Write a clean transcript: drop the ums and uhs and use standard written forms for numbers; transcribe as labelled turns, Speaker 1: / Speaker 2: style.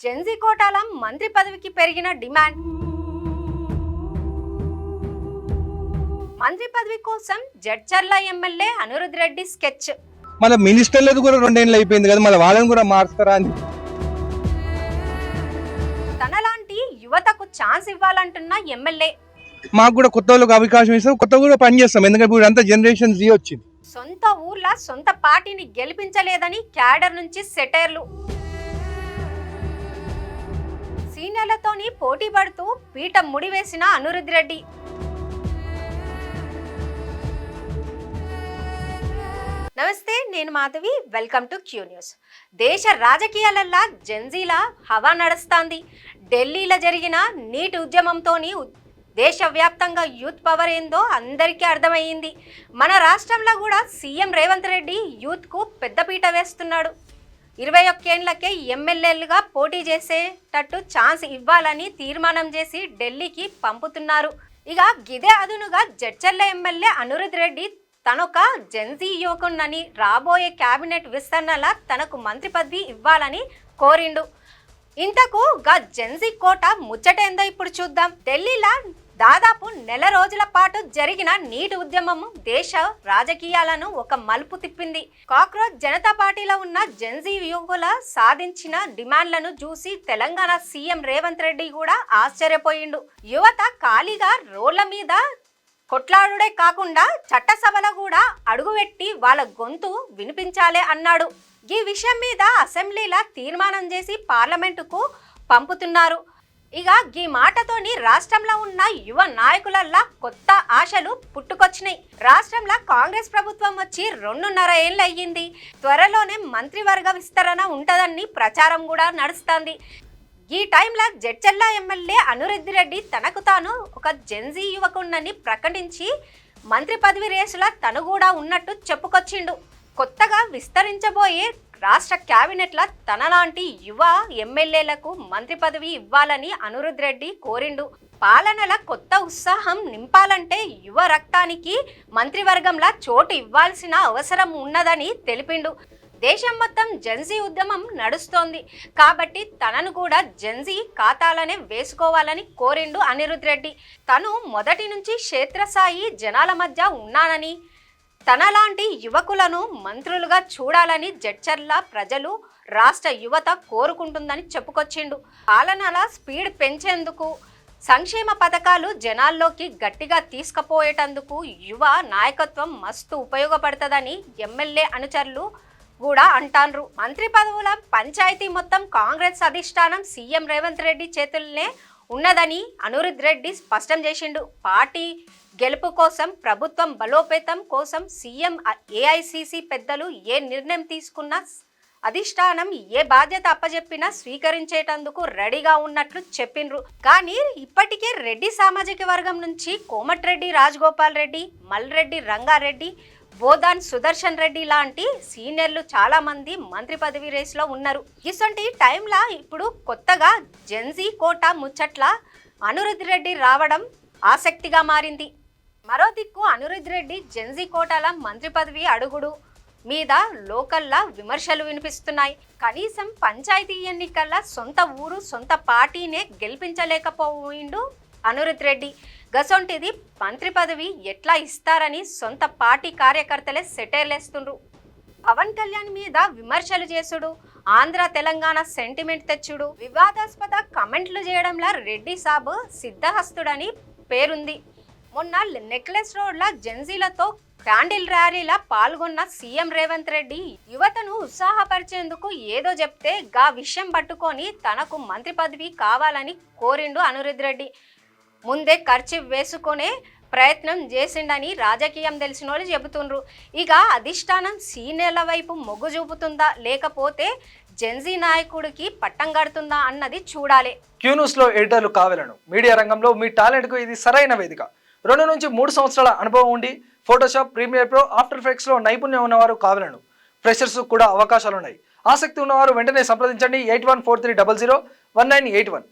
Speaker 1: Gen Z కోటాల మంత్రి పదవికి పెరిగిన డిమాండ్. మంత్రి పదవి కోసం జడ్చర్ల ఎమ్మెల్యే అనిరుద్ రెడ్డి స్కెచ్.
Speaker 2: మన మినిస్టర్లది కూడా 2 ఏళ్ళు అయిపోయింది కదా, మళ్ళీ వాళ్ళని కూడా మార్చుతారా అని.
Speaker 1: తనలాంటి యువతకు ఛాన్స్ ఇవ్వాలంటున్న ఎమ్మెల్యే.
Speaker 2: మాకు కూడా కొత్త వాళ్ళకి అవకాశం ఇస్తాం, కొత్త కూడా పని చేస్తాం. ఎందుకంటే ఇప్పుడు అంతా జనరేషన్ జీ వచ్చింది.
Speaker 1: సొంత ఊర్ల సొంత పార్టీని గెలిపించలేదని క్యాడర్ నుంచి సెటైర్లు. సీనియర్లతోని పోటీ పడుతూ పీట ముడివేసిన అనిరుద్ రెడ్డి. నమస్తే, నేను Madhavi. Welcome to Q news. దేశ రాజకీయాలల్లా జెన్జీల హవా నడుస్తాంది. ఢిల్లీలో జరిగిన నీట్ ఉద్యమంతోని దేశవ్యాప్తంగా యూత్ పవర్ ఏందో అందరికీ అర్థమయ్యింది. మన రాష్ట్రంలో కూడా సీఎం రేవంత్ రెడ్డి యూత్కు పెద్దపీట వేస్తున్నాడు. 21 ఏళ్లకే ఎమ్మెల్యేలుగా పోటీ చేసేటట్టు ఛాన్స్ ఇవ్వాలని తీర్మానం చేసి ఢిల్లీకి పంపుతున్నారు. ఇక గిదే అదునుగా జడ్చర్ల ఎమ్మెల్యే అనిరుద్ రెడ్డి తనొక జెన్జీ యువకునని రాబోయే క్యాబినెట్ విస్తరణల తనకు మంత్రి పదవి ఇవ్వాలని కోరిండు. ఇంతకు గా జెన్జీ కోట ముచ్చటేందో ఇప్పుడు చూద్దాం. ఢిల్లీలో దాదాపు నెల రోజుల పాటు జరిగిన నీటి ఉద్యమం దేశ రాజకీయాలను ఒక మలుపు తిప్పింది. కాక్రోచ్ జనతా పార్టీలో ఉన్న జెన్జీ యువకుల సాధించిన డిమాండ్లను చూసి తెలంగాణ సీఎం రేవంత్ రెడ్డి కూడా ఆశ్చర్యపోయిండు. యువత ఖాళీగా రోడ్ల మీద కొట్లాడుడే కాకుండా చట్టసభలో కూడా అడుగుపెట్టి వాళ్ళ గొంతు వినిపించాలే అన్నాడు. ఈ విషయం మీద అసెంబ్లీలో తీర్మానం చేసి పార్లమెంటుకు పంపుతున్నారు. ఇక ఈ మాటతోని రాష్ట్రంలో ఉన్న యువ నాయకులల్లా కొత్త ఆశలు పుట్టుకొచ్చినాయి. రాష్ట్రంలో కాంగ్రెస్ ప్రభుత్వం వచ్చి 2.5 ఏళ్ళు అయ్యింది. త్వరలోనే మంత్రివర్గ విస్తరణ ఉంటదని ప్రచారం కూడా నడుస్తుంది. ఈ టైంలో జడ్చర్ల ఎమ్మెల్యే అనిరుద్ రెడ్డి తనకు తాను ఒక జెన్జీ యువకునని ప్రకటించి మంత్రి పదవి రేసులో తను కూడా ఉన్నట్టు చెప్పుకొచ్చిండు. కొత్తగా విస్తరించబోయే రాష్ట్ర క్యాబినెట్లో తనలాంటి యువ ఎమ్మెల్యేలకు మంత్రి పదవి ఇవ్వాలని అనిరుద్ రెడ్డి కోరిండు. పాలనల కొత్త ఉత్సాహం నింపాలంటే యువ రక్తానికి మంత్రివర్గంలో చోటు ఇవ్వాల్సిన అవసరం ఉన్నదని తెలిపిండు. దేశం మొత్తం జెన్జీ ఉద్యమం నడుస్తోంది కాబట్టి తనను కూడా జెన్జీ ఖాతాలనే వేసుకోవాలని కోరిండు అనిరుద్ రెడ్డి. తను మొదటి నుంచి క్షేత్రస్థాయి జనాల మధ్య ఉన్నానని, తనలాంటి యువకులను మంత్రులుగా చూడాలని జడ్చర్ల ప్రజలు, రాష్ట్ర యువత కోరుకుంటుందని చెప్పుకొచ్చిండు. పాలనల స్పీడ్ పెంచేందుకు, సంక్షేమ పథకాలు జనాల్లోకి గట్టిగా తీసుకుపోయేటందుకు యువ నాయకత్వం మస్తు ఉపయోగపడుతుందని ఎమ్మెల్యే అనుచరులు కూడా అంటారు. మంత్రి పదవుల పంచాయతీ మొత్తం కాంగ్రెస్ అధిష్టానం సీఎం రేవంత్ రెడ్డి చేతుల్లోనే ఉన్నదని అనిరుద్ రెడ్డి స్పష్టం చేసిండు. పార్టీ గెలుపు కోసం, ప్రభుత్వం బలోపేతం కోసం సీఎం, ఏఐసిసి పెద్దలు ఏ నిర్ణయం తీసుకున్నా అధిష్టానం ఏ బాధ్యత అప్పజెప్పినా స్వీకరించేటందుకు రెడీగా ఉన్నట్లు చెప్పిండ్రు. కానీ ఇప్పటికే రెడ్డి సామాజిక వర్గం నుంచి కోమటిరెడ్డి రాజగోపాల్ రెడ్డి, మల్రెడ్డి రంగారెడ్డి, బోధాన్ సుదర్శన్ రెడ్డి లాంటి సీనియర్లు చాలా మంది మంత్రి పదవి రేసులో ఉన్నారు. ఇటువంటి టైంలో ఇప్పుడు కొత్తగా జెన్జీ కోటా ముచ్చట్ల అనిరుద్ రెడ్డి రావడం ఆసక్తిగా మారింది. మరో దిక్కు అనిరుద్ రెడ్డి జెన్జీ కోటాల మంత్రి పదవి అడుగుడు మీద లోకల్లా విమర్శలు వినిపిస్తున్నాయి. కనీసం పంచాయతీ ఎన్నికల్లో సొంత ఊరు, సొంత పార్టీనే గెలిపించలేకపోయిండు అనిరుద్ రెడ్డి. గసొంటిది మంత్రి పదవి ఎట్లా ఇస్తారని సొంత పార్టీ కార్యకర్తలే సెటైర్లేస్తుండ్రు. పవన్ కళ్యాణ్ మీద విమర్శలు చేసుడు, ఆంధ్ర తెలంగాణ సెంటిమెంట్ తెచ్చుడు, వివాదాస్పద కమెంట్లు చేయడంలో రెడ్డి సాబ్ సిద్ధహస్తుడని పేరుంది. మొన్న నెక్లెస్ రోడ్ల జెన్జీలతో క్యాండిల్ ర్యాలీలా పాల్గొన్న సీఎం రేవంత్ రెడ్డి యువతను ఉత్సాహపరిచేందుకు ఏదో చెప్తే గా విషయం పట్టుకొని తనకు మంత్రి పదవి కావాలని కోరిండు అనిరుద్ రెడ్డి. ముందే ఖర్చు వేసుకునే ప్రయత్నం చేసిండని రాజకీయం తెలిసిన వాళ్ళు చెబుతుండ్రు. ఇక అధిష్టానం సీనియర్ల వైపు మొగ్గు చూపుతుందా, లేకపోతే జెన్జీ నాయకుడికి పట్టం కడుతుందా అన్నది చూడాలి.
Speaker 3: క్యూ న్యూస్లో ఎడిటర్లు కావాలను మీడియా రంగంలో మీ టాలెంట్కు ఇది సరైన వేదిక. 2 నుంచి 3 సంవత్సరాల అనుభవం ఉండి ఫోటోషాప్, ప్రీమియర్ ప్రో, ఆఫ్టర్ ఎఫెక్ట్స్లో నైపుణ్యం ఉన్నవారు కావాలను. ఫ్రెషర్స్ కూడా అవకాశాలున్నాయి. ఆసక్తి ఉన్నవారు వెంటనే సంప్రదించండి. 8143001981.